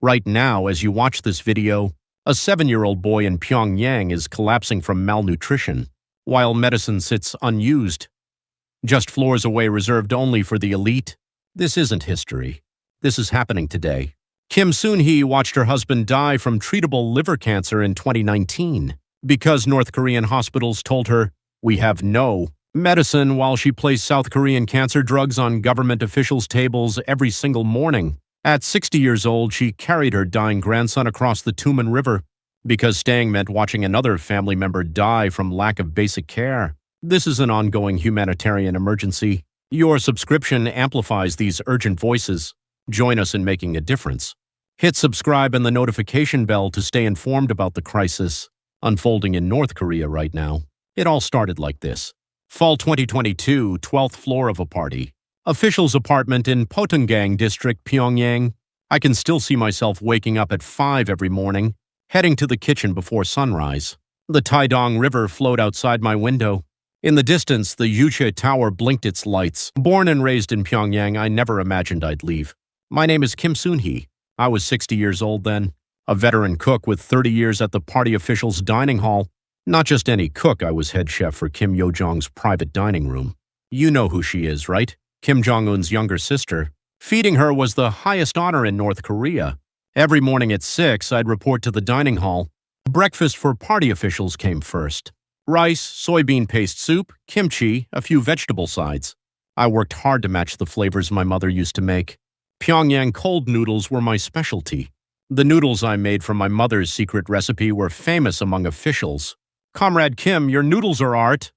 Right now, as you watch this video, a 7-year-old boy in Pyongyang is collapsing from malnutrition, while medicine sits unused, just floors away reserved only for the elite. This isn't history. This is happening today. Kim Soon-hee watched her husband die from treatable liver cancer in 2019 because North Korean hospitals told her, "We have no medicine," while she placed South Korean cancer drugs on government officials' tables every single morning. At 60 years old, she carried her dying grandson across the Tumen River because staying meant watching another family member die from lack of basic care. This is an ongoing humanitarian emergency. Your subscription amplifies these urgent voices. Join us in making a difference. Hit subscribe and the notification bell to stay informed about the crisis unfolding in North Korea right now. It all started like this. Fall 2022, 12th floor of a party. Official's apartment in Pyongyang district, Pyongyang. I can still see myself waking up at 5 every morning, heading to the kitchen before sunrise. The Taedong River flowed outside my window. In the distance, the Yuche Tower blinked its lights. Born and raised in Pyongyang, I never imagined I'd leave. My name is Kim Soon-hee. I was 60 years old then, a veteran cook with 30 years at the party official's dining hall. Not just any cook, I was head chef for Kim Yo-jong's private dining room. You know who she is, right? Kim Jong-un's younger sister. Feeding her was the highest honor in North Korea. Every morning at 6, I'd report to the dining hall. Breakfast for party officials came first. Rice, soybean paste soup, kimchi, a few vegetable sides. I worked hard to match the flavors my mother used to make. Pyongyang cold noodles were my specialty. The noodles I made from my mother's secret recipe were famous among officials. "Comrade Kim, your noodles are art."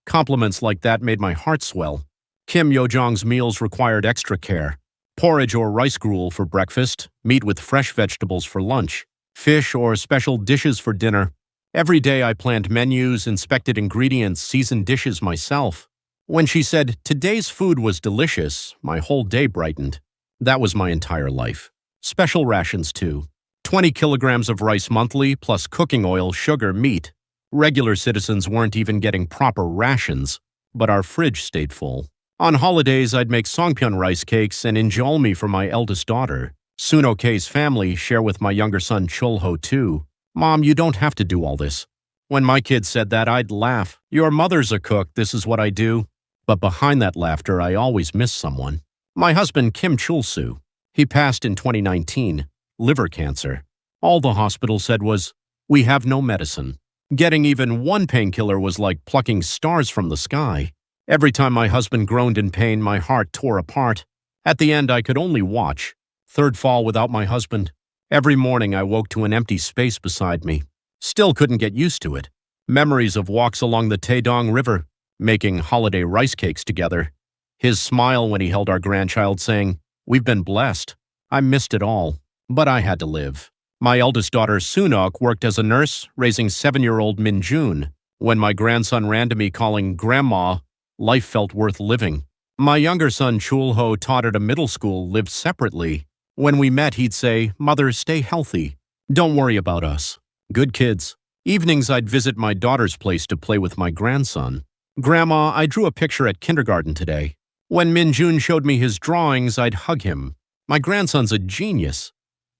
Compliments like that made my heart swell. Kim Yo-jong's meals required extra care. Porridge or rice gruel for breakfast, meat with fresh vegetables for lunch, fish or special dishes for dinner. Every day I planned menus, inspected ingredients, seasoned dishes myself. When she said today's food was delicious, my whole day brightened. That was my entire life. Special rations too. 20 kilograms of rice monthly, plus cooking oil, sugar, meat. Regular citizens weren't even getting proper rations, but our fridge stayed full. On holidays, I'd make songpyeon rice cakes and injeolmi for my eldest daughter. Soon-ok's family share with my younger son Chul-ho too. "Mom, you don't have to do all this." When my kids said that, I'd laugh. "Your mother's a cook, this is what I do." But behind that laughter, I always missed someone. My husband, Kim Chul-soo. He passed in 2019, liver cancer. All the hospital said was, "We have no medicine." Getting even one painkiller was like plucking stars from the sky. Every time my husband groaned in pain, my heart tore apart. At the end, I could only watch. Third fall without my husband. Every morning, I woke to an empty space beside me. Still couldn't get used to it. Memories of walks along the Taedong River, making holiday rice cakes together. His smile when he held our grandchild saying, "We've been blessed." I missed it all, but I had to live. My eldest daughter, Soon-ok, worked as a nurse, raising 7-year-old Min-jun. When my grandson ran to me calling Grandma, life felt worth living. My younger son, Chul-ho, taught at a middle school, lived separately. When we met, he'd say, "Mother, stay healthy. Don't worry about us." Good kids. Evenings, I'd visit my daughter's place to play with my grandson. "Grandma, I drew a picture at kindergarten today." When Min-jun showed me his drawings, I'd hug him. My grandson's a genius.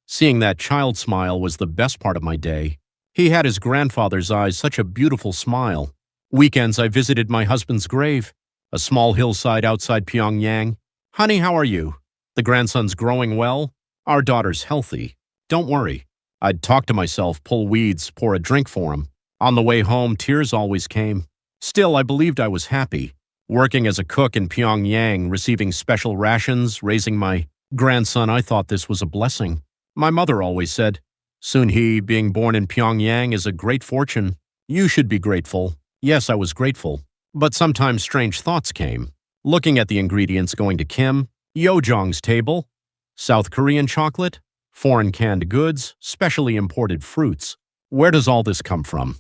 Seeing that child smile was the best part of my day. He had his grandfather's eyes, such a beautiful smile. Weekends, I visited my husband's grave, a small hillside outside Pyongyang. "Honey, how are you? The grandson's growing well? Our daughter's healthy. Don't worry." I'd talk to myself, pull weeds, pour a drink for him. On the way home, tears always came. Still, I believed I was happy. Working as a cook in Pyongyang, receiving special rations, raising my grandson, I thought this was a blessing. My mother always said, "Soon-hee, being born in Pyongyang is a great fortune. You should be grateful." Yes, I was grateful. But sometimes strange thoughts came. Looking at the ingredients going to Kim, Yo-jong's table, South Korean chocolate, foreign canned goods, specially imported fruits. Where does all this come from?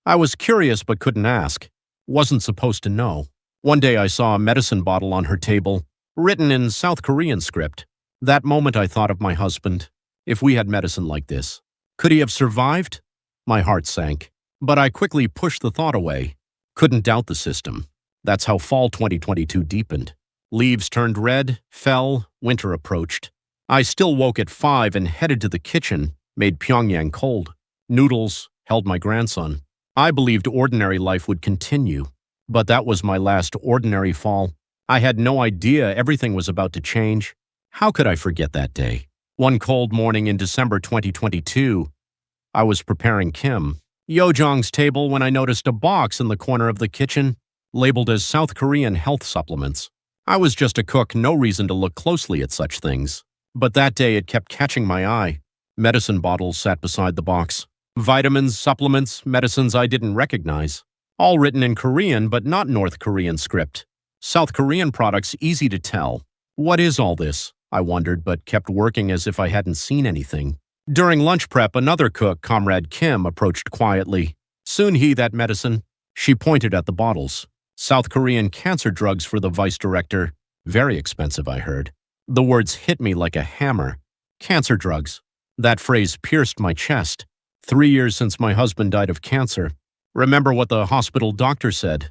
I was curious but couldn't ask. Wasn't supposed to know. One day I saw a medicine bottle on her table, written in South Korean script. That moment I thought of my husband. If we had medicine like this, could he have survived? My heart sank, but I quickly pushed the thought away. Couldn't doubt the system. That's how fall 2022 deepened. Leaves turned red, fell, winter approached. I still woke at 5 and headed to the kitchen, made Pyongyang cold. Noodles, held my grandson. I believed ordinary life would continue, but that was my last ordinary fall. I had no idea everything was about to change. How could I forget that day? One cold morning in December 2022, I was preparing Kim Yo-jong's table when I noticed a box in the corner of the kitchen labeled as South Korean health supplements. I was just a cook, no reason to look closely at such things. But that day it kept catching my eye. Medicine bottles sat beside the box. Vitamins, supplements, medicines I didn't recognize. All written in Korean, but not North Korean script. South Korean products easy to tell. What is all this? I wondered, but kept working as if I hadn't seen anything. During lunch prep, another cook, Comrade Kim, approached quietly. Soon he, that medicine. She pointed at the bottles. South Korean cancer drugs for the vice director. Very expensive, I heard. The words hit me like a hammer. Cancer drugs. That phrase pierced my chest. 3 years since my husband died of cancer. Remember what the hospital doctor said.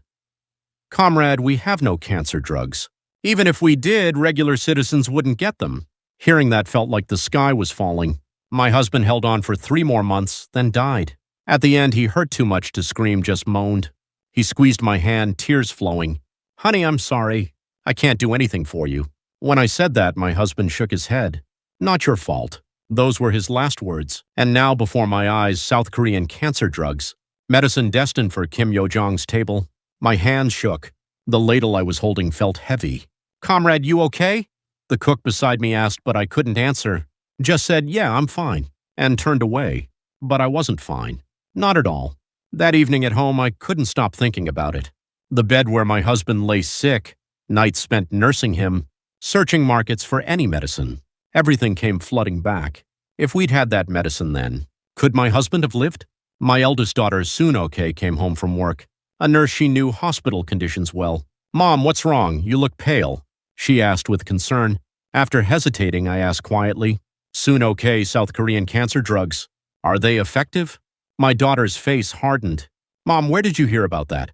Comrade, we have no cancer drugs. Even if we did, regular citizens wouldn't get them. Hearing that felt like the sky was falling. My husband held on for 3 more months, then died. At the end, he hurt too much to scream, just moaned. He squeezed my hand, tears flowing. Honey, I'm sorry. I can't do anything for you. When I said that, my husband shook his head. Not your fault. Those were his last words. And now, before my eyes, South Korean cancer drugs. Medicine destined for Kim Yo-jong's table. My hands shook. The ladle I was holding felt heavy. Comrade, you okay? The cook beside me asked, but I couldn't answer. Just said, yeah, I'm fine, and turned away. But I wasn't fine. Not at all. That evening at home, I couldn't stop thinking about it. The bed where my husband lay sick, nights spent nursing him, searching markets for any medicine. Everything came flooding back. If we'd had that medicine then, could my husband have lived? My eldest daughter, Soon-ok, came home from work. A nurse she knew hospital conditions well. Mom, what's wrong? You look pale. She asked with concern. After hesitating, I asked quietly, Soon-ok, South Korean cancer drugs. Are they effective? My daughter's face hardened. Mom, where did you hear about that?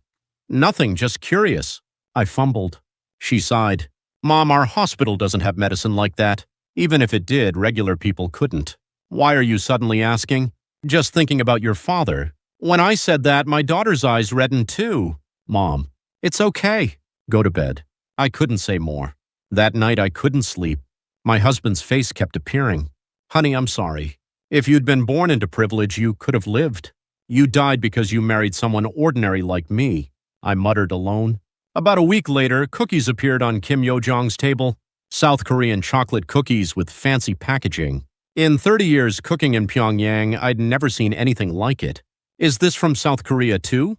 Nothing, just curious. I fumbled. She sighed. Mom, our hospital doesn't have medicine like that. Even if it did, regular people couldn't. Why are you suddenly asking? Just thinking about your father. When I said that, my daughter's eyes reddened too. Mom, it's okay. Go to bed. I couldn't say more. That night I couldn't sleep. My husband's face kept appearing. Honey, I'm sorry. If you'd been born into privilege, you could have lived. You died because you married someone ordinary like me. I muttered alone. About a week later, cookies appeared on Kim Yo-jong's table. South Korean chocolate cookies with fancy packaging. In 30 years cooking in Pyongyang, I'd never seen anything like it. Is this from South Korea too?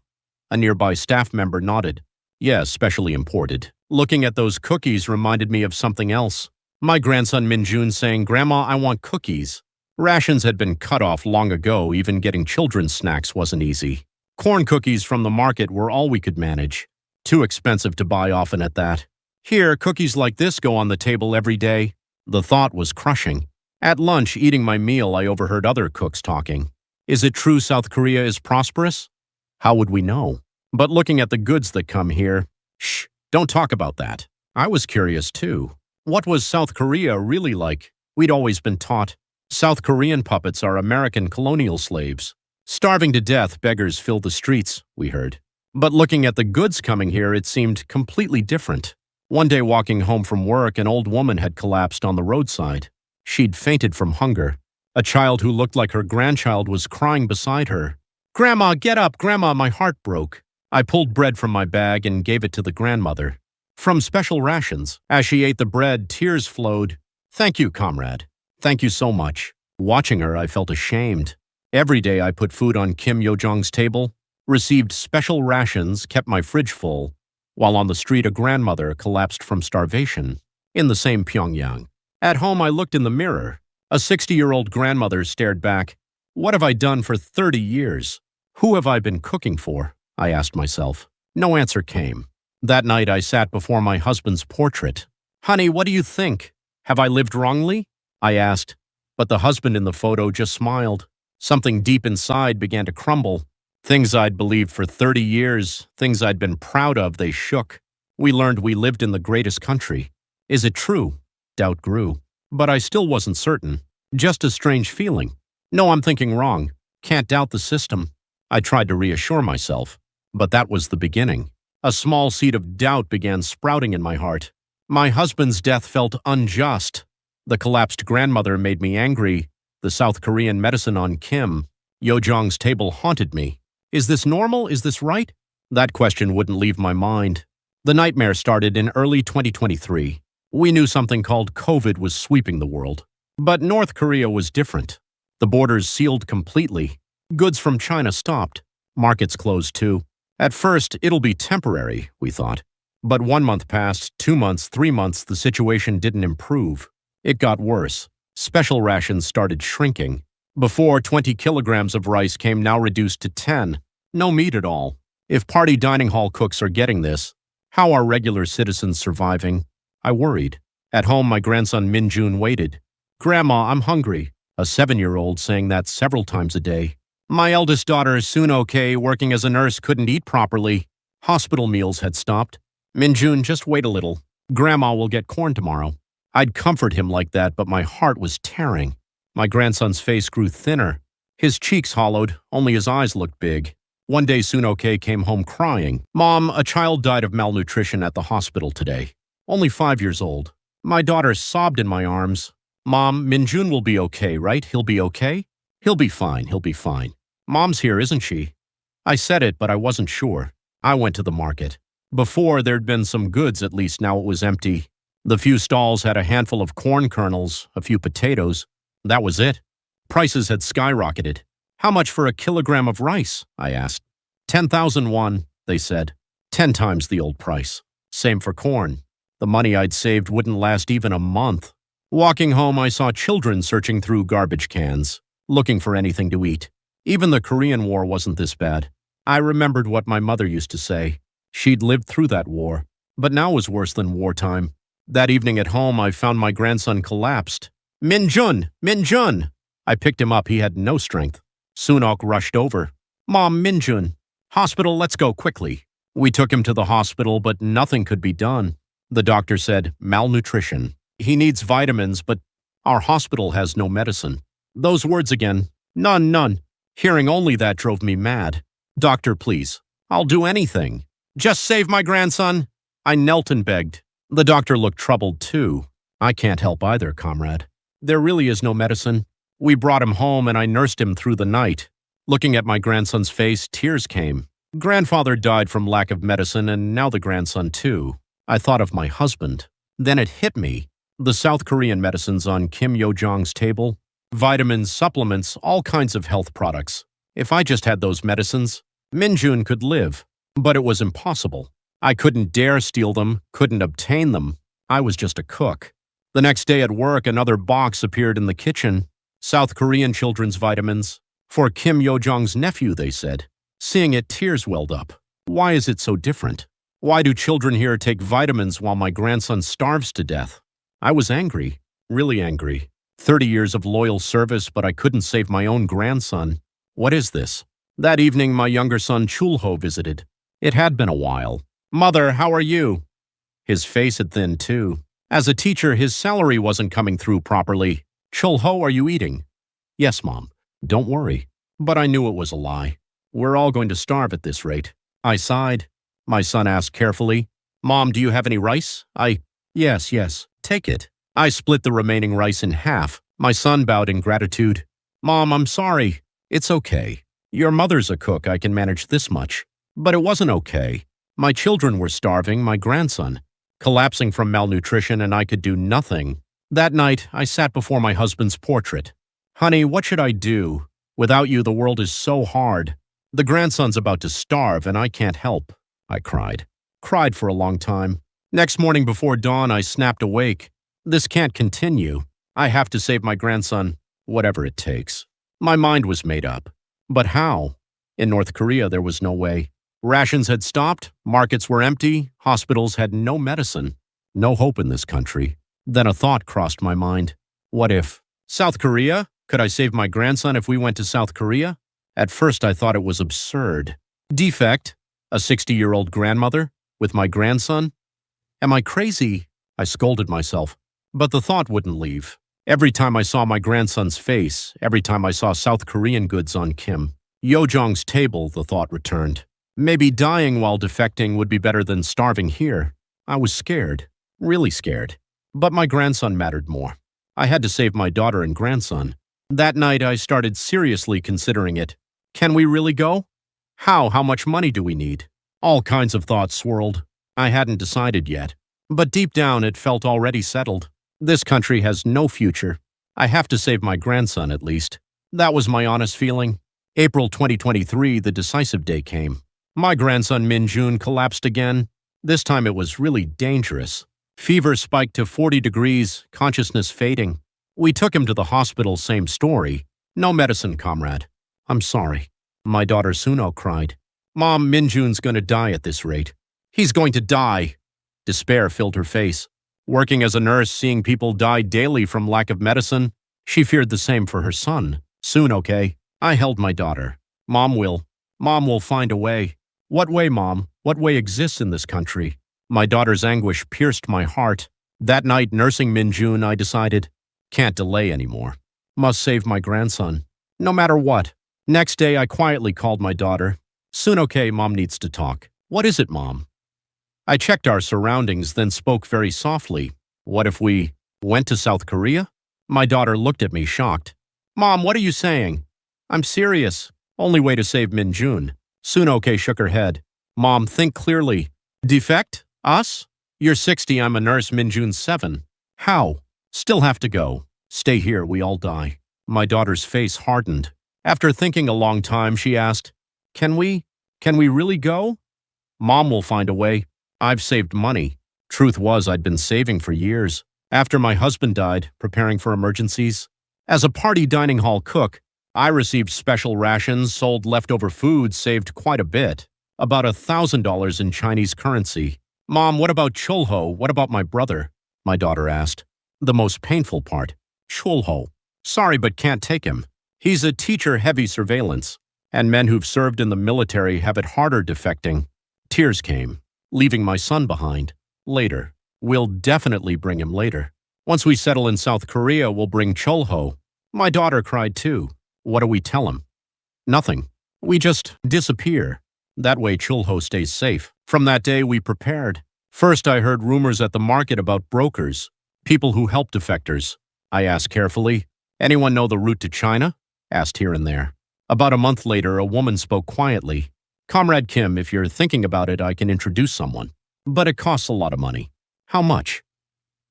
A nearby staff member nodded. Yes, specially imported. Looking at those cookies reminded me of something else. My grandson Minjun saying, Grandma, I want cookies. Rations had been cut off long ago, even getting children's snacks wasn't easy. Corn cookies from the market were all we could manage. Too expensive to buy often at that. Here, cookies like this go on the table every day. The thought was crushing. At lunch, eating my meal, I overheard other cooks talking. Is it true South Korea is prosperous? How would we know? But looking at the goods that come here, shh, don't talk about that. I was curious too. What was South Korea really like? We'd always been taught South Korean puppets are American colonial slaves. Starving to death, beggars fill the streets, we heard. But looking at the goods coming here, it seemed completely different. One day walking home from work, an old woman had collapsed on the roadside. She'd fainted from hunger. A child who looked like her grandchild was crying beside her. Grandma, get up, Grandma, my heart broke. I pulled bread from my bag and gave it to the grandmother. From special rations. As she ate the bread, tears flowed. Thank you, comrade. Thank you so much. Watching her, I felt ashamed. Every day I put food on Kim Yo-jong's table, received special rations, kept my fridge full, while on the street a grandmother collapsed from starvation in the same Pyongyang. At home, I looked in the mirror. A 60-year-old grandmother stared back. What have I done for 30 years? Who have I been cooking for? I asked myself. No answer came. That night, I sat before my husband's portrait. Honey, what do you think? Have I lived wrongly? I asked, but the husband in the photo just smiled. Something deep inside began to crumble. Things I'd believed for 30 years, things I'd been proud of, they shook. We learned we lived in the greatest country. Is it true? Doubt grew. But I still wasn't certain. Just a strange feeling. No, I'm thinking wrong. Can't doubt the system. I tried to reassure myself. But that was the beginning. A small seed of doubt began sprouting in my heart. My husband's death felt unjust. The collapsed grandmother made me angry. The South Korean medicine on Kim, Yo-jong's table haunted me. Is this normal? Is this right? That question wouldn't leave my mind. The nightmare started in early 2023. We knew something called COVID was sweeping the world. But North Korea was different. The borders sealed completely. Goods from China stopped. Markets closed too. At first, it'll be temporary, we thought. But 1 month passed, 2 months, 3 months, the situation didn't improve. It got worse. Special rations started shrinking. Before, 20 kilograms of rice came now reduced to 10. No meat at all. If party dining hall cooks are getting this, how are regular citizens surviving? I worried. At home, my grandson Min-jun waited. "Grandma, I'm hungry," a 7-year-old saying that several times a day. My eldest daughter, Soon-ok, working as a nurse, couldn't eat properly. Hospital meals had stopped. "Min-jun, just wait a little. Grandma will get corn tomorrow." I'd comfort him like that, but my heart was tearing. My grandson's face grew thinner. His cheeks hollowed, only his eyes looked big. One day, Soon-ok came home crying. "Mom, a child died of malnutrition at the hospital today. Only 5 years old." My daughter sobbed in my arms. "Mom, Min-jun will be okay, right? He'll be okay?" "He'll be fine, he'll be fine. Mom's here, isn't she?" I said it, but I wasn't sure. I went to the market. Before, there'd been some goods, at least now it was empty. The few stalls had a handful of corn kernels, a few potatoes. That was it. Prices had skyrocketed. "How much for a kilogram of rice?" I asked. 10,000 won, they said. 10 times the old price. Same for corn. The money I'd saved wouldn't last even a month. Walking home, I saw children searching through garbage cans, looking for anything to eat. Even the Korean War wasn't this bad. I remembered what my mother used to say. She'd lived through that war, but now was worse than wartime. That evening at home, I found my grandson collapsed. "Min-jun! Min-jun!" I picked him up. He had no strength. Soon-ok rushed over. "Mom, Min-jun! Hospital, let's go quickly." We took him to the hospital, but nothing could be done. The doctor said, "Malnutrition. He needs vitamins, but our hospital has no medicine." Those words again. None, none. Hearing only that drove me mad. "Doctor, please. I'll do anything. Just save my grandson." I knelt and begged. The doctor looked troubled too. "I can't help either, comrade. There really is no medicine." We brought him home and I nursed him through the night. Looking at my grandson's face, tears came. Grandfather died from lack of medicine and now the grandson too. I thought of my husband. Then it hit me. The South Korean medicines on Kim Yo-jong's table. Vitamins, supplements, all kinds of health products. If I just had those medicines, Min-jun could live. But it was impossible. I couldn't dare steal them, couldn't obtain them. I was just a cook. The next day at work, another box appeared in the kitchen. South Korean children's vitamins. For Kim Yo-jong's nephew, they said. Seeing it, tears welled up. Why is it so different? Why do children here take vitamins while my grandson starves to death? I was angry, really angry. 30 years of loyal service, but I couldn't save my own grandson. What is this? That evening, my younger son Chulho visited. It had been a while. "Mother, how are you?" His face had thinned too. As a teacher, his salary wasn't coming through properly. "Chulho, are you eating?" "Yes, Mom. Don't worry." But I knew it was a lie. "We're all going to starve at this rate." I sighed. My son asked carefully, "Mom, do you have any rice?" Yes, take it." I split the remaining rice in half. My son bowed in gratitude. "Mom, I'm sorry." "It's okay. Your mother's a cook. I can manage this much." But it wasn't okay. My children were starving, my grandson, collapsing from malnutrition, and I could do nothing. That night, I sat before my husband's portrait. "Honey, what should I do? Without you, the world is so hard. The grandson's about to starve, and I can't help." I cried. Cried for a long time. Next morning before dawn, I snapped awake. This can't continue. I have to save my grandson, whatever it takes. My mind was made up. But how? In North Korea, there was no way. Rations had stopped, markets were empty, hospitals had no medicine. No hope in this country. Then a thought crossed my mind. What if? South Korea? Could I save my grandson if we went to South Korea? At first I thought it was absurd. Defect? A 60-year-old grandmother? With my grandson? Am I crazy? I scolded myself. But the thought wouldn't leave. Every time I saw my grandson's face, every time I saw South Korean goods on Yo-jong's table, the thought returned. Maybe dying while defecting would be better than starving here. I was scared, really scared. But my grandson mattered more. I had to save my daughter and grandson. That night, I started seriously considering it. Can we really go? How? How much money do we need? All kinds of thoughts swirled. I hadn't decided yet. But deep down, it felt already settled. This country has no future. I have to save my grandson, at least. That was my honest feeling. April 2023, the decisive day came. My grandson Min-jun collapsed again. This time it was really dangerous. Fever spiked to 40 degrees, consciousness fading. We took him to the hospital, same story. No medicine, comrade. I'm sorry. My daughter Suno cried. Mom, Min-jun's gonna die at this rate. He's going to die. Despair filled her face. Working as a nurse, seeing people die daily from lack of medicine, she feared the same for her son. Soon, okay? I held my daughter. Mom will find a way. What way, Mom? What way exists in this country? My daughter's anguish pierced my heart. That night, nursing Min-jun, I decided, can't delay anymore. Must save my grandson, no matter what. Next day, I quietly called my daughter. Soon, okay, Mom needs to talk. What is it, Mom? I checked our surroundings, then spoke very softly. What if we went to South Korea? My daughter looked at me, shocked. Mom, what are you saying? I'm serious. Only way to save Min-jun. Sunoke shook her head. Mom, think clearly. Defect? Us? You're 60, I'm a nurse, Min-jun's 7. How? Still have to go. Stay here, we all die. My daughter's face hardened. After thinking a long time, she asked, Can we really go? Mom will find a way. I've saved money. Truth was, I'd been saving for years. After my husband died, preparing for emergencies. As a party dining hall cook, I received special rations, sold leftover food, saved quite a bit. About $1,000 in Chinese currency. Mom, what about Chulho? What about my brother? My daughter asked. The most painful part. Chulho. Sorry, but can't take him. He's a teacher, heavy surveillance. And men who've served in the military have it harder defecting. Tears came, leaving my son behind. Later. We'll definitely bring him later. Once we settle in South Korea, we'll bring Chulho. My daughter cried too. What do we tell him? Nothing. We just disappear. That way Chulho stays safe. From that day, we prepared. First, I heard rumors at the market about brokers, people who help defectors. I asked carefully, anyone know the route to China? Asked here and there. About a month later, a woman spoke quietly. Comrade Kim, if you're thinking about it, I can introduce someone. But it costs a lot of money. How much?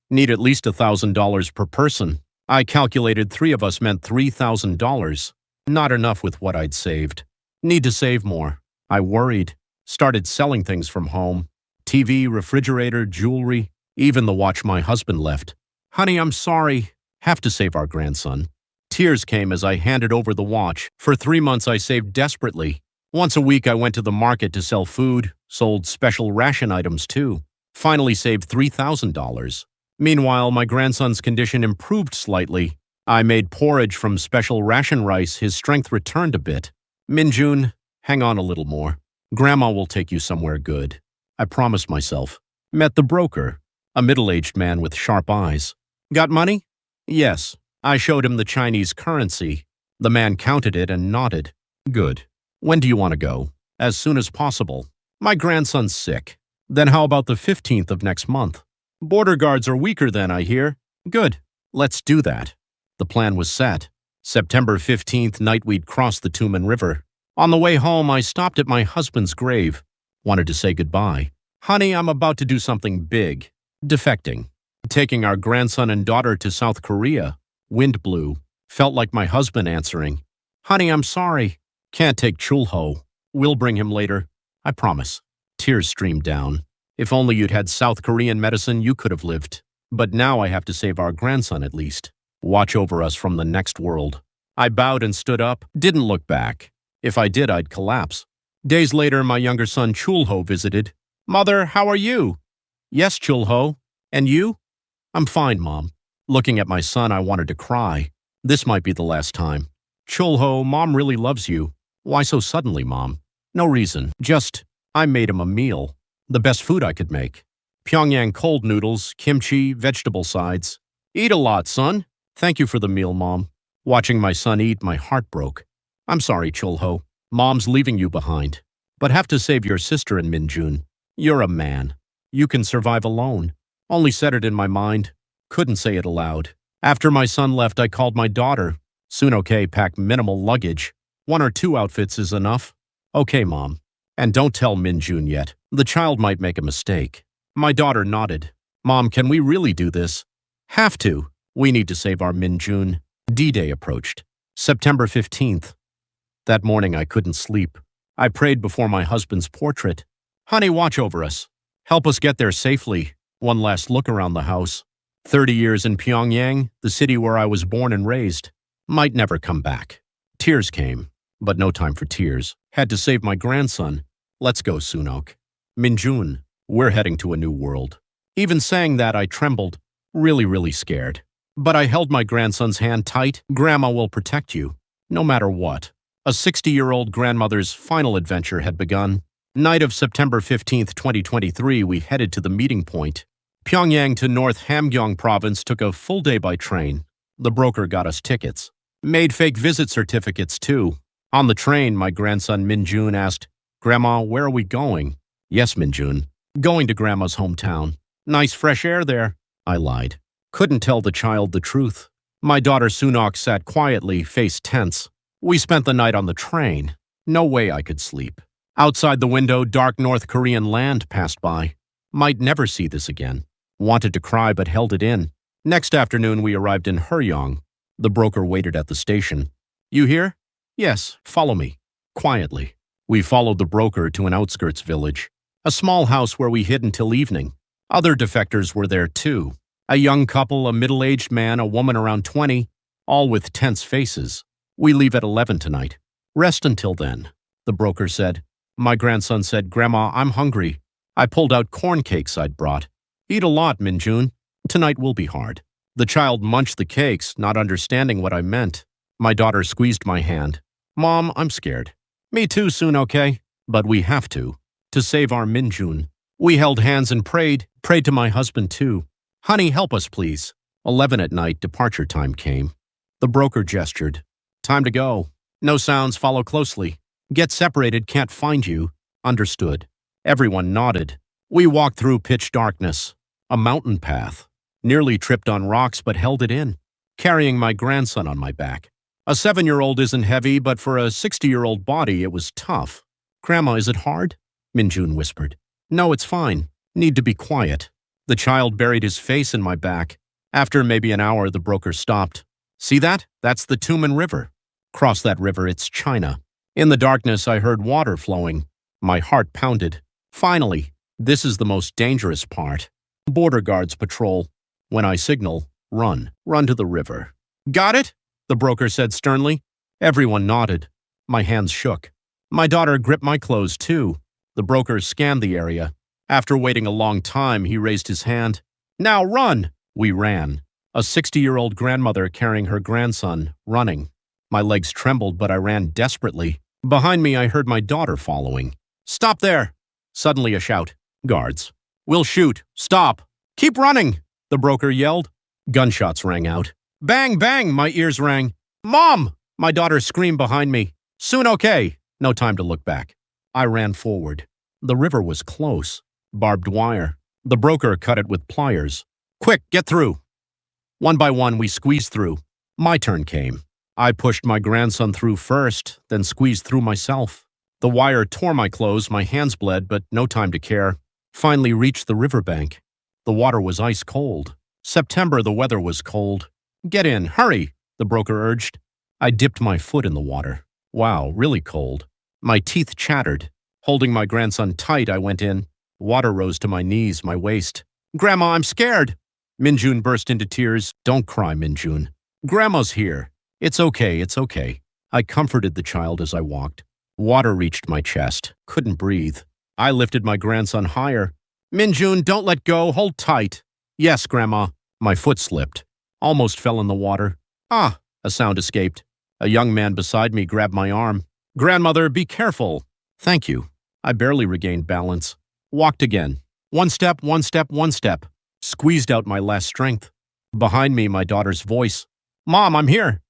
Need at least $1,000 per person. I calculated 3 of us meant $3,000. Not enough with what I'd saved. Need to save more. I worried. Started selling things from home. TV, refrigerator, jewelry, even the watch my husband left. Honey, I'm sorry. Have to save our grandson. Tears came as I handed over the watch. For 3 months, I saved desperately. Once a week, I went to the market to sell food, sold special ration items too. Finally saved $3,000. Meanwhile, my grandson's condition improved slightly. I made porridge from special ration rice. His strength returned a bit. Min-jun, hang on a little more. Grandma will take you somewhere good. I promised myself. Met the broker, a middle-aged man with sharp eyes. Got money? Yes. I showed him the Chinese currency. The man counted it and nodded. Good. When do you want to go? As soon as possible. My grandson's sick. Then how about the 15th of next month? Border guards are weaker then, I hear. Good. Let's do that. The plan was set. September 15th night we'd cross the Tumen River. On the way home, I stopped at my husband's grave. Wanted to say goodbye. Honey, I'm about to do something big. Defecting. Taking our grandson and daughter to South Korea. Wind blew. Felt like my husband answering. Honey, I'm sorry. Can't take Chulho. We'll bring him later. I promise. Tears streamed down. If only you'd had South Korean medicine, you could have lived. But now I have to save our grandson at least. Watch over us from the next world. I bowed and stood up, didn't look back. If I did, I'd collapse. Days later, my younger son Chulho visited. Mother, how are you? Yes, Chulho. And you? I'm fine, Mom. Looking at my son, I wanted to cry. This might be the last time. Chulho, Mom really loves you. Why so suddenly, Mom? No reason. Just, I made him a meal. The best food I could make. Pyongyang cold noodles, kimchi, vegetable sides. Eat a lot, son. Thank you for the meal, Mom. Watching my son eat, my heart broke. I'm sorry, Chulho. Mom's leaving you behind. But have to save your sister and Minjun. You're a man. You can survive alone. Only said it in my mind. Couldn't say it aloud. After my son left, I called my daughter. Soon okay, pack minimal luggage. 1 or 2 outfits is enough. Okay, Mom. And don't tell Minjun yet. The child might make a mistake. My daughter nodded. Mom, can we really do this? Have to. We need to save our Minjun. D-Day approached. September 15th. That morning I couldn't sleep. I prayed before my husband's portrait. Honey, watch over us. Help us get there safely. One last look around the house. 30 years in Pyongyang, the city where I was born and raised. Might never come back. Tears came, but no time for tears. Had to save my grandson. Let's go, Sunok. Minjun, we're heading to a new world. Even saying that, I trembled. Really scared. But I held my grandson's hand tight. Grandma will protect you, no matter what. A 60-year-old grandmother's final adventure had begun. Night of September 15th, 2023, we headed to the meeting point. Pyongyang to North Hamgyong province took a full day by train. The broker got us tickets. Made fake visit certificates, too. On the train, my grandson Minjun asked, Grandma, where are we going? Yes, Minjun. Going to Grandma's hometown. Nice fresh air there. I lied. Couldn't tell the child the truth. My daughter Sunok sat quietly, face tense. We spent the night on the train. No way I could sleep. Outside the window, dark North Korean land passed by. Might never see this again. Wanted to cry but held it in. Next afternoon, we arrived in Huryong. The broker waited at the station. You here? Yes, follow me. Quietly. We followed the broker to an outskirts village. A small house where we hid until evening. Other defectors were there too. A young couple, a middle-aged man, a woman around 20, all with tense faces. We leave at 11 tonight. Rest until then, the broker said. My grandson said, Grandma, I'm hungry. I pulled out corn cakes I'd brought. Eat a lot, Minjun. Tonight will be hard. The child munched the cakes, not understanding what I meant. My daughter squeezed my hand. Mom, I'm scared. Me too, soon, okay? But we have to save our Minjun. We held hands and prayed to my husband too. Honey, help us, please. 11 at night, departure time came. The broker gestured. Time to go. No sounds, follow closely. Get separated, can't find you. Understood. Everyone nodded. We walked through pitch darkness. A mountain path. Nearly tripped on rocks but held it in. Carrying my grandson on my back. A 7-year-old isn't heavy, but for a 60-year-old body, it was tough. Grandma, is it hard? Minjun whispered. No, it's fine. Need to be quiet. The child buried his face in my back. After maybe an hour, the broker stopped. See that? That's the Tumen River. Cross that river, it's China. In the darkness, I heard water flowing. My heart pounded. Finally, this is the most dangerous part. Border guards patrol. When I signal, run. Run to the river. Got it? The broker said sternly. Everyone nodded. My hands shook. My daughter gripped my clothes too. The broker scanned the area. After waiting a long time, he raised his hand. Now run! We ran. A 60-year-old grandmother carrying her grandson, running. My legs trembled, but I ran desperately. Behind me, I heard my daughter following. Stop there! Suddenly a shout. Guards. We'll shoot. Stop! Keep running! The broker yelled. Gunshots rang out. Bang, bang, my ears rang. Mom! My daughter screamed behind me. Soon okay. No time to look back. I ran forward. The river was close. Barbed wire. The broker cut it with pliers. Quick, get through. One by one, we squeezed through. My turn came. I pushed my grandson through first, then squeezed through myself. The wire tore my clothes, my hands bled, but no time to care. Finally reached the riverbank. The water was ice cold. September, the weather was cold. Get in, hurry, the broker urged. I dipped my foot in the water. Wow, really cold. My teeth chattered. Holding my grandson tight, I went in. Water rose to my knees, my waist. Grandma, I'm scared. Minjun burst into tears. Don't cry, Minjun. Grandma's here. It's okay, it's okay. I comforted the child as I walked. Water reached my chest. Couldn't breathe. I lifted my grandson higher. Minjun, don't let go. Hold tight. Yes, Grandma. My foot slipped. Almost fell in the water. Ah, a sound escaped. A young man beside me grabbed my arm. Grandmother, be careful. Thank you. I barely regained balance. Walked again. One step, one step, one step. Squeezed out my last strength. Behind me, my daughter's voice. Mom, I'm here.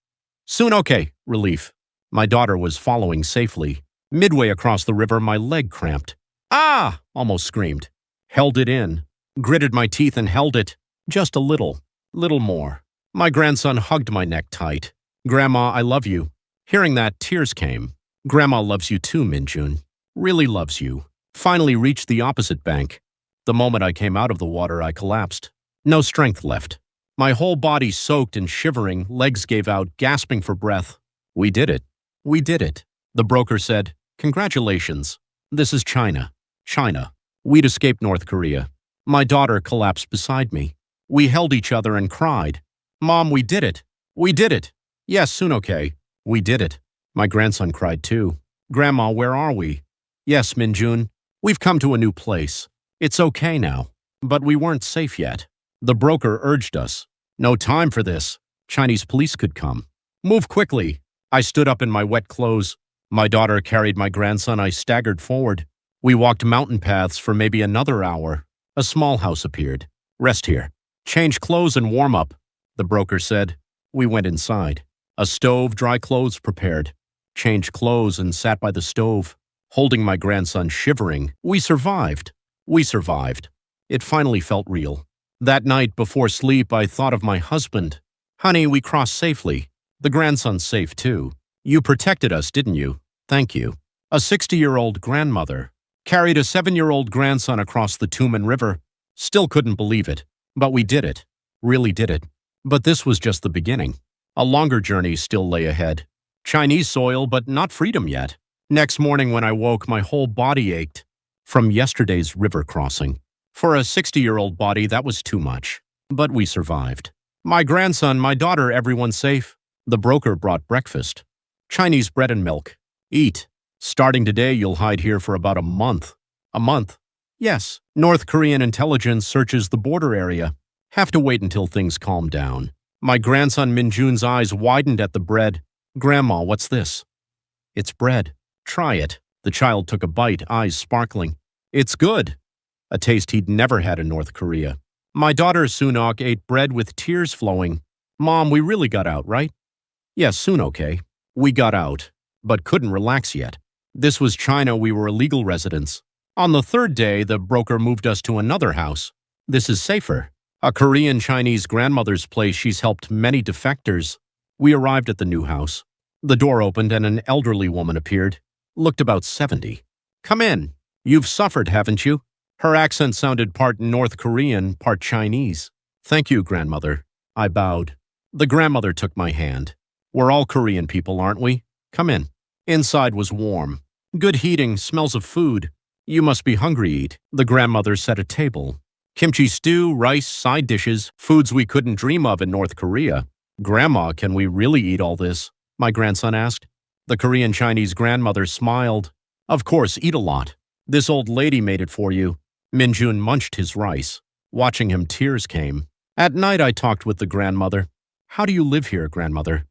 Soon okay. Relief. My daughter was following safely. Midway across the river, my leg cramped. Ah! Almost screamed. Held it in. Gritted my teeth and held it. Just a little. Little more. My grandson hugged my neck tight. Grandma, I love you. Hearing that, tears came. Grandma loves you too, Minjun. Really loves you. Finally reached the opposite bank. The moment I came out of the water, I collapsed. No strength left. My whole body soaked and shivering, legs gave out, gasping for breath. We did it. We did it. The broker said, Congratulations. This is China. China. We'd escaped North Korea. My daughter collapsed beside me. We held each other and cried. Mom, we did it. We did it. Yes, soon okay. We did it. My grandson cried too. Grandma, where are we? Yes, Minjun. We've come to a new place. It's okay now. But we weren't safe yet. The broker urged us. No time for this. Chinese police could come. Move quickly. I stood up in my wet clothes. My daughter carried my grandson. I staggered forward. We walked mountain paths for maybe another hour. A small house appeared. Rest here. Change clothes and warm up, the broker said. We went inside. A stove, dry clothes prepared. Changed clothes and sat by the stove, holding my grandson shivering. We survived. We survived. It finally felt real. That night before sleep, I thought of my husband. Honey, we crossed safely. The grandson's safe too. You protected us, didn't you? Thank you. A 60-year-old grandmother carried a 7-year-old grandson across the Tumen River. Still couldn't believe it. But we did it. Really did it. But this was just the beginning. A longer journey still lay ahead. Chinese soil, but not freedom yet. Next morning when I woke, my whole body ached from yesterday's river crossing. For a 60-year-old body, that was too much. But we survived. My grandson, my daughter, everyone safe. The broker brought breakfast. Chinese bread and milk. Eat. Starting today, you'll hide here for about a month. A month? Yes. North Korean intelligence searches the border area. Have to wait until things calm down. My grandson Minjun's eyes widened at the bread. Grandma, what's this? It's bread. Try it. The child took a bite, eyes sparkling. It's good. A taste he'd never had in North Korea. My daughter Sunok ate bread with tears flowing. Mom, we really got out, right? Yes, soon okay. We got out, but couldn't relax yet. This was China. We were illegal residents. On the third day, the broker moved us to another house. This is safer. A Korean Chinese grandmother's place. She's helped many defectors. We arrived at the new house. The door opened and an elderly woman appeared. Looked about 70. Come in. You've suffered, haven't you? Her accent sounded part North Korean, part Chinese. Thank you, grandmother. I bowed. The grandmother took my hand. We're all Korean people, aren't we? Come in. Inside was warm. Good heating, smells of food. You must be hungry, eat. The grandmother set a table. Kimchi stew, rice, side dishes, foods we couldn't dream of in North Korea. Grandma, can we really eat all this? My grandson asked. The Korean Chinese grandmother smiled. Of course, eat a lot. This old lady made it for you. Minjun munched his rice. Watching him, tears came. At night, I talked with the grandmother. How do you live here, grandmother?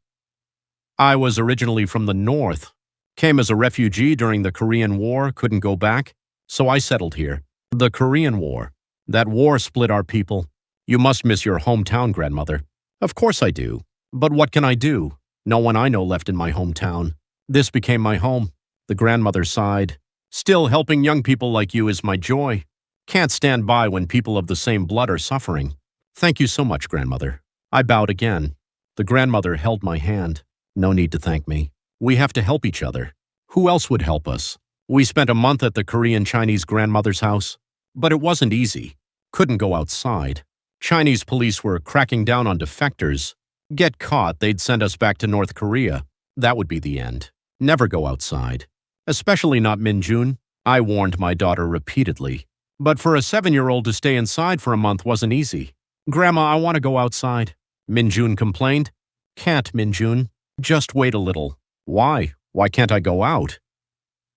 I was originally from the north. Came as a refugee during the Korean War, couldn't go back. So I settled here. The Korean War. That war split our people. You must miss your hometown, grandmother. Of course I do. But what can I do? No one I know left in my hometown. This became my home. The grandmother sighed. Still, helping young people like you is my joy. Can't stand by when people of the same blood are suffering. Thank you so much, grandmother. I bowed again. The grandmother held my hand. No need to thank me. We have to help each other. Who else would help us? We spent a month at the Korean Chinese grandmother's house. But it wasn't easy. Couldn't go outside. Chinese police were cracking down on defectors. Get caught, they'd send us back to North Korea. That would be the end. Never go outside. Especially not Minjun. I warned my daughter repeatedly. But for a 7-year-old to stay inside for a month wasn't easy. Grandma, I want to go outside. Minjun complained. Can't, Minjun. Just wait a little. Why? Why can't I go out?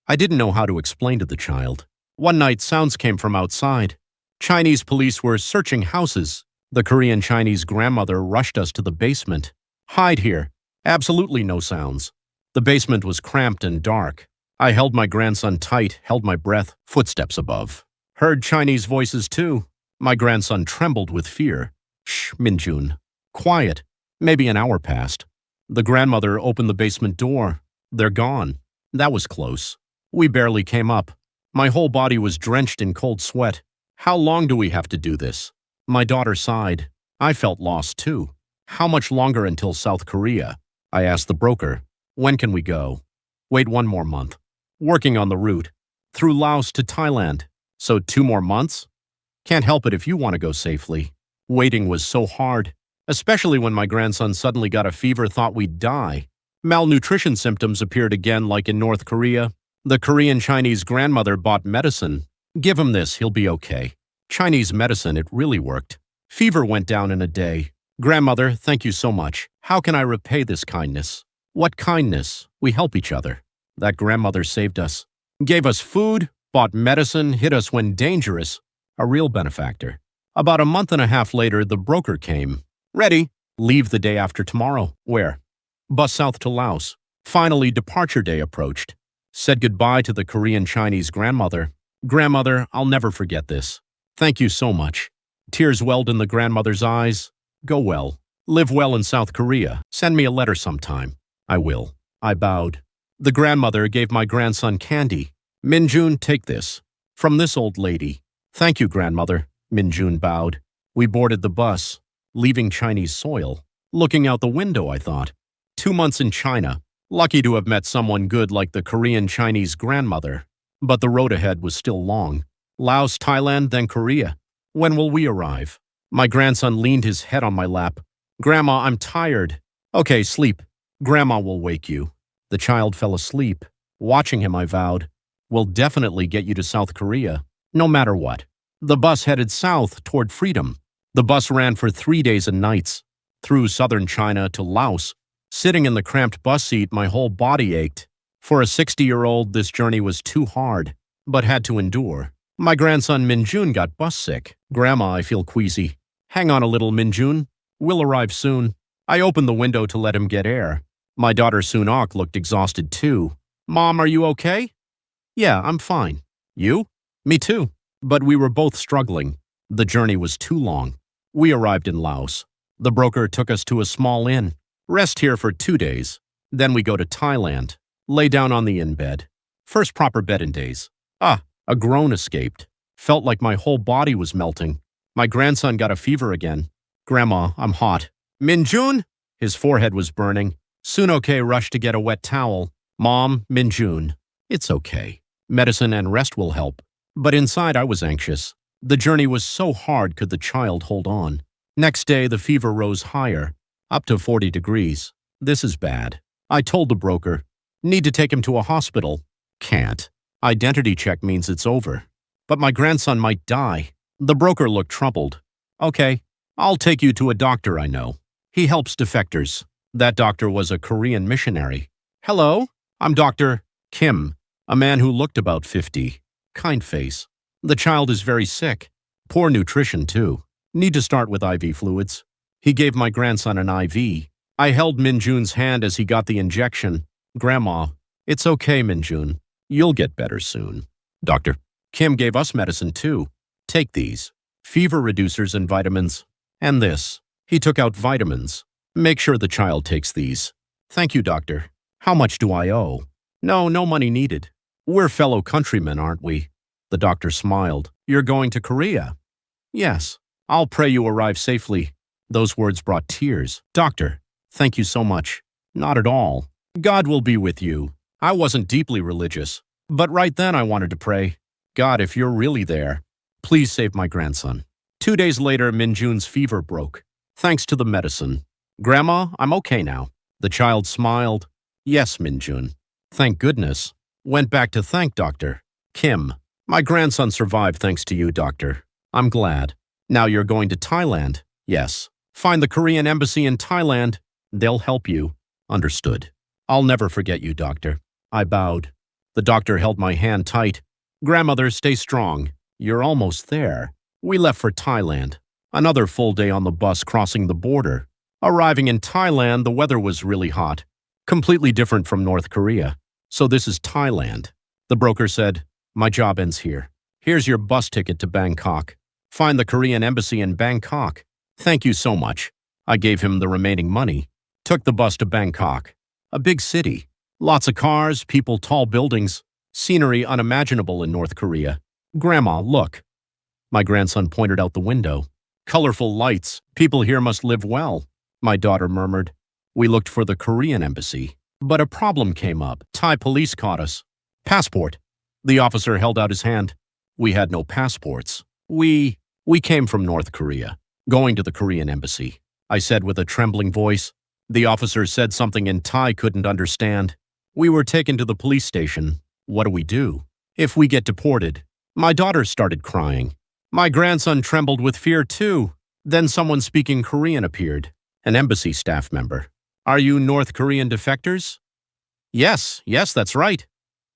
I didn't know how to explain to the child. One night, sounds came from outside. Chinese police were searching houses. The Korean Chinese grandmother rushed us to the basement. Hide here. Absolutely no sounds. The basement was cramped and dark. I held my grandson tight, held my breath, footsteps above. Heard Chinese voices too. My grandson trembled with fear. Shh, Minjun. Quiet. Maybe an hour passed. The grandmother opened the basement door. They're gone. That was close. We barely came up. My whole body was drenched in cold sweat. How long do we have to do this? My daughter sighed. I felt lost too. How much longer until South Korea? I asked the broker. When can we go? Wait 1 more month. Working on the route. Through Laos to Thailand. So 2 more months? Can't help it if you want to go safely. Waiting was so hard, especially when my grandson suddenly got a fever, thought we'd die. Malnutrition symptoms appeared again like in North Korea. The Korean-Chinese grandmother bought medicine. Give him this, he'll be okay. Chinese medicine, it really worked. Fever went down in a day. Grandmother, thank you so much. How can I repay this kindness? What kindness? We help each other. That grandmother saved us. Gave us food, bought medicine, hid us when dangerous. A real benefactor. About a month and a half later, the broker came. Ready. Leave the day after tomorrow. Where? Bus south to Laos. Finally, departure day approached. Said goodbye to the Korean-Chinese grandmother. Grandmother, I'll never forget this. Thank you so much. Tears welled in the grandmother's eyes. Go well. Live well in South Korea. Send me a letter sometime. I will. I bowed. The grandmother gave my grandson candy. Minjun, take this. From this old lady. Thank you, grandmother. Minjun bowed. We boarded the bus, leaving Chinese soil. Looking out the window, I thought. 2 months in China. Lucky to have met someone good like the Korean-Chinese grandmother. But the road ahead was still long. Laos, Thailand, then Korea. When will we arrive? My grandson leaned his head on my lap. Grandma, I'm tired. Okay, sleep. Grandma will wake you. The child fell asleep. Watching him, I vowed, we'll definitely get you to South Korea, no matter what. The bus headed south toward freedom. The bus ran for 3 days and nights, through southern China to Laos. Sitting in the cramped bus seat, my whole body ached. For a 60-year-old, this journey was too hard, but had to endure. My grandson Minjun got bus sick. Grandma, I feel queasy. Hang on a little, Minjun. We'll arrive soon. I opened the window to let him get air. My daughter Sunok looked exhausted too. Mom, are you okay? Yeah, I'm fine. You? Me too. But we were both struggling. The journey was too long. We arrived in Laos. The broker took us to a small inn. Rest here for 2 days. Then we go to Thailand. Lay down on the inn bed. First proper bed in days. A groan escaped. Felt like my whole body was melting. My grandson got a fever again. Grandma, I'm hot. Minjun? His forehead was burning. Sunoke rushed to get a wet towel. Mom, Minjun. It's okay. Medicine and rest will help. But inside I was anxious. The journey was so hard, could the child hold on? Next day, the fever rose higher, up to 40 degrees. This is bad. I told the broker. Need to take him to a hospital. Can't. Identity check means it's over. But my grandson might die. The broker looked troubled. Okay, I'll take you to a doctor I know. He helps defectors. That doctor was a Korean missionary. Hello, I'm Dr. Kim, a man who looked about 50. Kind face. The child is very sick. Poor nutrition, too. Need to start with IV fluids. He gave my grandson an IV. I held Minjun's hand as he got the injection. Grandma, it's okay, Minjun. You'll get better soon. Dr. Kim gave us medicine, too. Take these. Fever reducers and vitamins. And this. He took out vitamins. Make sure the child takes these. Thank you, doctor. How much do I owe? No money needed. We're fellow countrymen, aren't we? The doctor smiled. You're going to Korea? Yes. I'll pray you arrive safely. Those words brought tears. Doctor, thank you so much. Not at all. God will be with you. I wasn't deeply religious, but right then I wanted to pray. God, if you're really there, please save my grandson. 2 days later, Minjun's fever broke, thanks to the medicine. Grandma, I'm okay now. The child smiled. Yes, Minjun. Thank goodness. Went back to thank Dr. Kim. My grandson survived thanks to you, doctor. I'm glad. Now you're going to Thailand. Yes. Find the Korean embassy in Thailand. They'll help you. Understood. I'll never forget you, doctor. I bowed. The doctor held my hand tight. Grandmother, stay strong. You're almost there. We left for Thailand. Another full day on the bus crossing the border. Arriving in Thailand, the weather was really hot. Completely different from North Korea. So this is Thailand. The broker said, my job ends here. Here's your bus ticket to Bangkok. Find the Korean embassy in Bangkok. Thank you so much. I gave him the remaining money. Took the bus to Bangkok. A big city. Lots of cars, people, tall buildings. Scenery unimaginable in North Korea. Grandma, look. My grandson pointed out the window. Colorful lights. People here must live well. My daughter murmured. We looked for the Korean embassy. But a problem came up. Thai police caught us. Passport. The officer held out his hand. We had no passports. We came from North Korea, going to the Korean embassy. I said with a trembling voice. The officer said something in Thai couldn't understand. We were taken to the police station. What do we do? If we get deported? My daughter started crying. My grandson trembled with fear too. Then someone speaking Korean appeared, an embassy staff member. Are you North Korean defectors? Yes, that's right.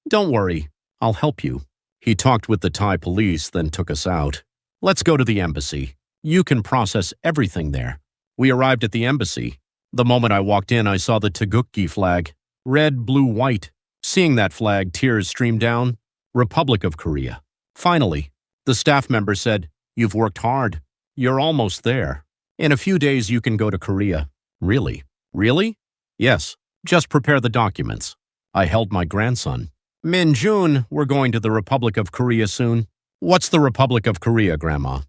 Don't worry, I'll help you. He talked with the Thai police, then took us out. Let's go to the embassy. You can process everything there. We arrived at the embassy. The moment I walked in, I saw the Taegukgi flag. Red, blue, white. Seeing that flag, tears streamed down. Republic of Korea. Finally, the staff member said, You've worked hard. You're almost there. In a few days, you can go to Korea. Really? Really? Yes. Just prepare the documents. I held my grandson. Min-jun, we're going to the Republic of Korea soon. What's the Republic of Korea, Grandma?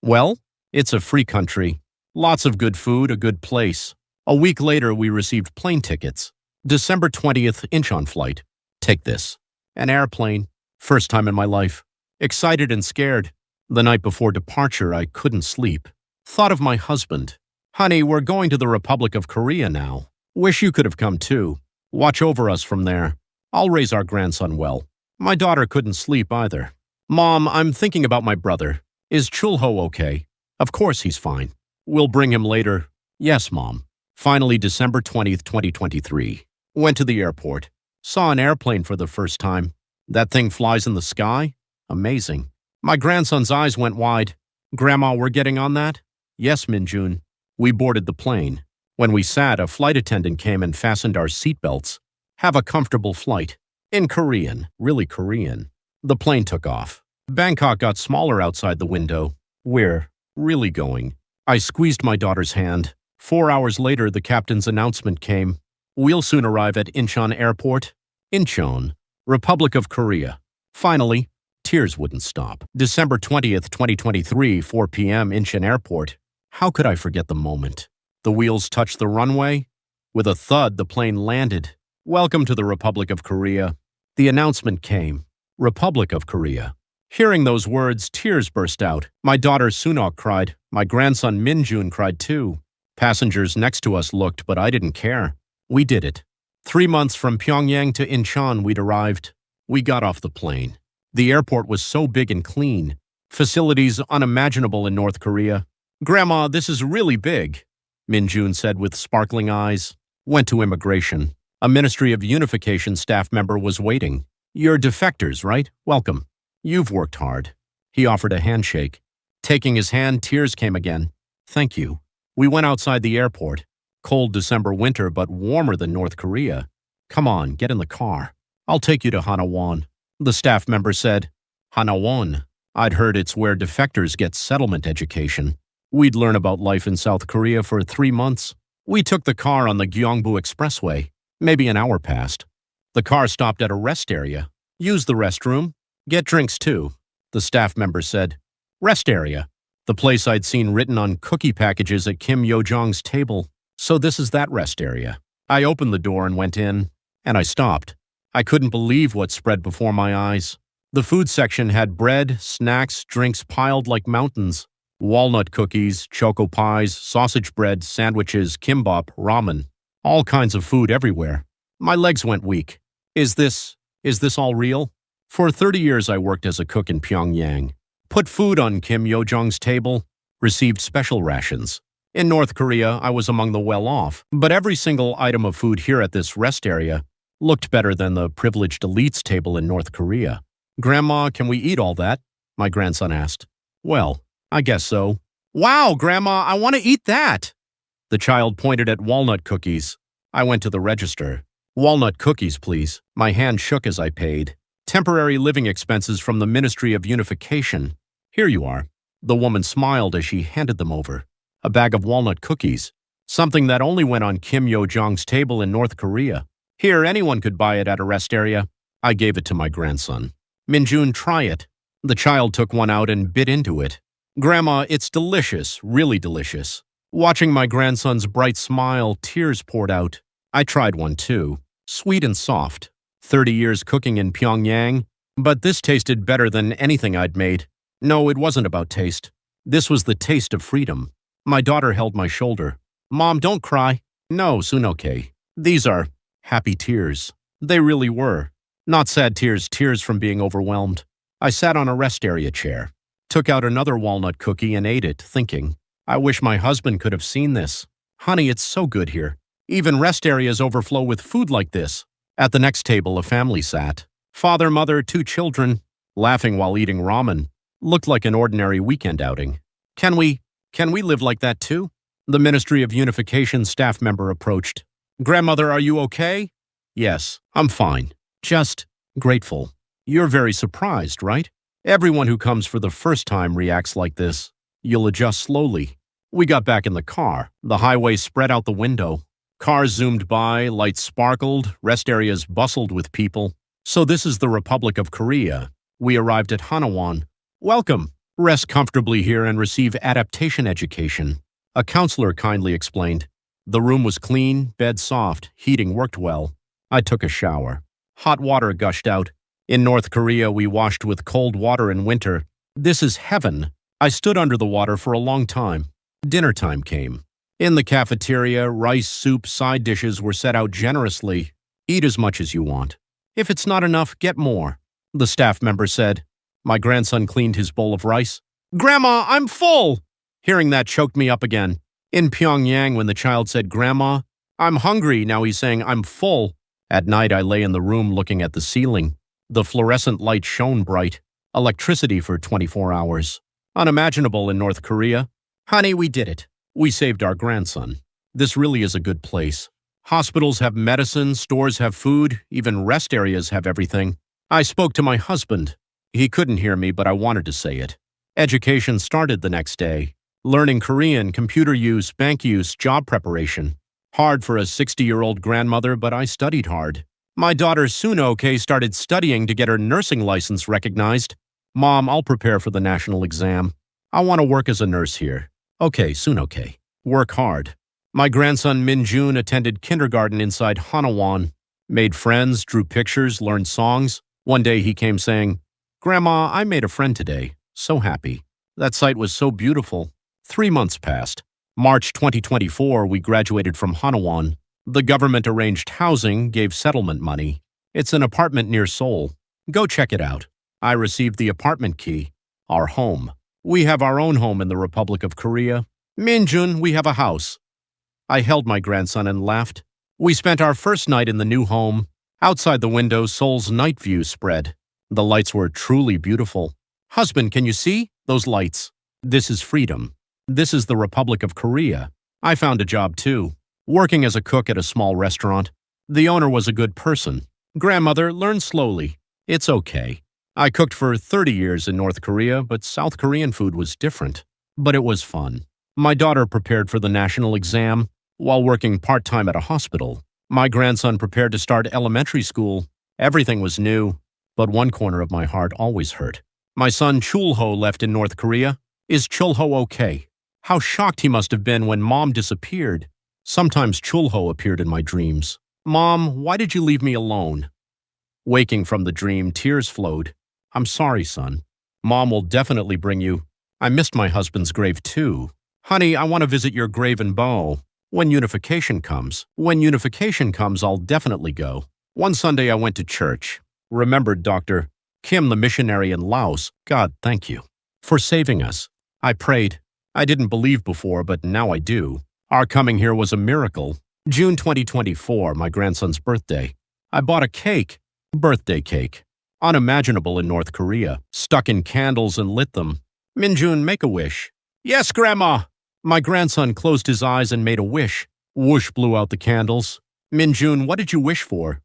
Well, it's a free country. Lots of good food, a good place. A week later, we received plane tickets. December 20th, Incheon flight. Take this. An airplane. First time in my life. Excited and scared. The night before departure, I couldn't sleep. Thought of my husband. Honey, we're going to the Republic of Korea now. Wish you could have come too. Watch over us from there. I'll raise our grandson well. My daughter couldn't sleep either. Mom, I'm thinking about my brother. Is Chulho okay? Of course he's fine. We'll bring him later. Yes, Mom. Finally, December 20th, 2023. Went to the airport. Saw an airplane for the first time. That thing flies in the sky? Amazing. My grandson's eyes went wide. Grandma, we're getting on that? Yes, Min-jun. We boarded the plane. When we sat, a flight attendant came and fastened our seatbelts. Have a comfortable flight. In Korean, really Korean. The plane took off. Bangkok got smaller outside the window. We're really going. I squeezed my daughter's hand. 4 hours later, the captain's announcement came. We'll soon arrive at Incheon Airport. Incheon, Republic of Korea. Finally, tears wouldn't stop. December 20th, 2023, 4 p.m., Incheon Airport. How could I forget the moment? The wheels touched the runway. With a thud, the plane landed. Welcome to the Republic of Korea. The announcement came. Republic of Korea. Hearing those words, tears burst out. My daughter Sunok cried. My grandson Min-jun cried too. Passengers next to us looked, but I didn't care. We did it. 3 months from Pyongyang to Incheon, we'd arrived. We got off the plane. The airport was so big and clean. Facilities unimaginable in North Korea. Grandma, this is really big, Min-jun said with sparkling eyes. Went to immigration. A Ministry of Unification staff member was waiting. You're defectors, right? Welcome. You've worked hard. He offered a handshake. Taking his hand, tears came again. Thank you. We went outside the airport. Cold December winter, but warmer than North Korea. Come on, get in the car. I'll take you to Hanawon. The staff member said. Hanawon. I'd heard it's where defectors get settlement education. We'd learn about life in South Korea for 3 months. We took the car on the Gyeongbu Expressway. Maybe an hour passed. The car stopped at a rest area. Use the restroom. Get drinks too. The staff member said. Rest area. The place I'd seen written on cookie packages at Kim Yo-jong's table. So this is that rest area. I opened the door and went in, and I stopped. I couldn't believe what spread before my eyes. The food section had bread, snacks, drinks piled like mountains. Walnut cookies, choco pies, sausage bread, sandwiches, kimbap, ramen. All kinds of food everywhere. My legs went weak. Is this all real? For 30 years I worked as a cook in Pyongyang. Put food on Kim Yo-jong's table. Received special rations. In North Korea, I was among the well-off. But every single item of food here at this rest area looked better than the privileged elite's table in North Korea. Grandma, can we eat all that? My grandson asked. Well, I guess so. Wow, Grandma, I want to eat that. The child pointed at walnut cookies. I went to the register. Walnut cookies, please. My hand shook as I paid. Temporary living expenses from the Ministry of Unification. Here you are. The woman smiled as she handed them over. A bag of walnut cookies. Something that only went on Kim Yo-jong's table in North Korea. Here, anyone could buy it at a rest area. I gave it to my grandson. Minjun, try it. The child took one out and bit into it. Grandma, it's delicious, really delicious. Watching my grandson's bright smile, tears poured out. I tried one too. Sweet and soft. 30 years cooking in Pyongyang, but this tasted better than anything I'd made. No, it wasn't about taste. This was the taste of freedom. My daughter held my shoulder. Mom, don't cry. No, soon okay. These are happy tears. They really were. Not sad tears, tears from being overwhelmed. I sat on a rest area chair, took out another walnut cookie and ate it, thinking, I wish my husband could have seen this. Honey, it's so good here. Even rest areas overflow with food like this. At the next table, a family sat. Father, mother, 2 children, laughing while eating ramen. Looked like an ordinary weekend outing. Can we live like that too? The Ministry of Unification staff member approached. Grandmother, are you okay? Yes, I'm fine. Just grateful. You're very surprised, right? Everyone who comes for the first time reacts like this. You'll adjust slowly. We got back in the car. The highway spread out the window. Cars zoomed by, lights sparkled, rest areas bustled with people. So this is the Republic of Korea. We arrived at Hanawon. Welcome. Rest comfortably here and receive adaptation education. A counselor kindly explained. The room was clean, bed soft, heating worked well. I took a shower. Hot water gushed out. In North Korea, we washed with cold water in winter. This is heaven. I stood under the water for a long time. Dinner time came. In the cafeteria, rice, soup, side dishes were set out generously. Eat as much as you want. If it's not enough, get more. The staff member said. My grandson cleaned his bowl of rice. Grandma, I'm full! Hearing that choked me up again. In Pyongyang, when the child said, Grandma, I'm hungry, now he's saying, I'm full. At night, I lay in the room looking at the ceiling. The fluorescent light shone bright. Electricity for 24 hours. Unimaginable in North Korea. Honey, we did it. We saved our grandson. This really is a good place. Hospitals have medicine, stores have food, even rest areas have everything. I spoke to my husband. He couldn't hear me, but I wanted to say it. Education started the next day. Learning Korean, computer use, bank use, job preparation. Hard for a 60-year-old grandmother, but I studied hard. My daughter Sunoke started studying to get her nursing license recognized. Mom, I'll prepare for the national exam. I want to work as a nurse here. Okay, Sunoke. Work hard. My grandson Minjun attended kindergarten inside Hanawon. Made friends, drew pictures, learned songs. One day he came saying, Grandma, I made a friend today. So happy. That sight was so beautiful. 3 months passed. March 2024, we graduated from Hanawon. The government arranged housing, gave settlement money. It's an apartment near Seoul. Go check it out. I received the apartment key. Our home. We have our own home in the Republic of Korea. Minjun, we have a house. I held my grandson and laughed. We spent our first night in the new home. Outside the window, Seoul's night view spread. The lights were truly beautiful. Husband, can you see those lights? This is freedom. This is the Republic of Korea. I found a job too, working as a cook at a small restaurant. The owner was a good person. Grandmother, learn slowly. It's okay. I cooked for 30 years in North Korea, but South Korean food was different. But it was fun. My daughter prepared for the national exam while working part-time at a hospital. My grandson prepared to start elementary school. Everything was new, but one corner of my heart always hurt. My son Chulho left in North Korea. Is Chulho okay? How shocked he must have been when Mom disappeared. Sometimes Chulho appeared in my dreams. Mom, why did you leave me alone? Waking from the dream, tears flowed. I'm sorry, son. Mom will definitely bring you. I missed my husband's grave too. Honey, I want to visit your grave in Bo. When unification comes. When unification comes, I'll definitely go. One Sunday I went to church. Remembered Dr. Kim, the missionary in Laos. God, thank you for saving us. I prayed. I didn't believe before, but now I do. Our coming here was a miracle. June 2024, my grandson's birthday. I bought a cake. Birthday cake. Unimaginable in North Korea. Stuck in candles and lit them. Minjun, make a wish. Yes, Grandma. My grandson closed his eyes and made a wish. Whoosh blew out the candles. Minjun, what did you wish for?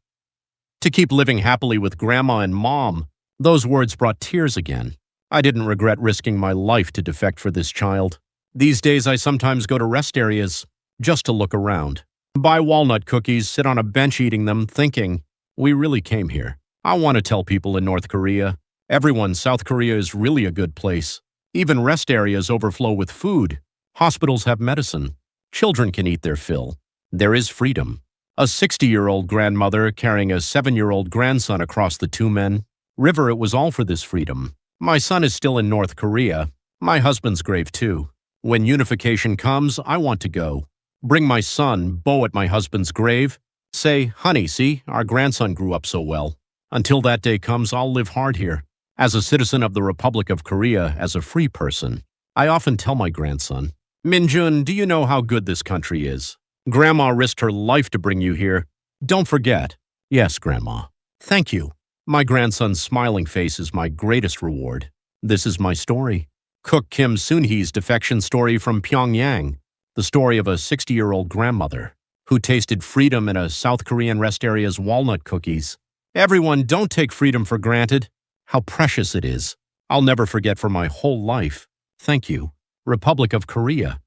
To keep living happily with Grandma and Mom. Those words brought tears again. I didn't regret risking my life to defect for this child. These days I sometimes go to rest areas. just to look around. Buy walnut cookies, sit on a bench eating them, thinking, we really came here. I want to tell people in North Korea, everyone, South Korea is really a good place. Even rest areas overflow with food. Hospitals have medicine. Children can eat their fill. There is freedom. A 60-year-old grandmother carrying a 7-year-old grandson across the Tumen River, it was all for this freedom. My son is still in North Korea. My husband's grave too. When unification comes, I want to go. Bring my son, bow at my husband's grave. Say, honey, see, our grandson grew up so well. Until that day comes, I'll live hard here. As a citizen of the Republic of Korea, as a free person, I often tell my grandson, Minjun, do you know how good this country is? Grandma risked her life to bring you here. Don't forget. Yes, Grandma. Thank you. My grandson's smiling face is my greatest reward. This is my story. Cook Kim Soon-hee's defection story from Pyongyang. The story of a 60-year-old grandmother who tasted freedom in a South Korean rest area's walnut cookies. Everyone, don't take freedom for granted. How precious it is. I'll never forget for my whole life. Thank you. Republic of Korea.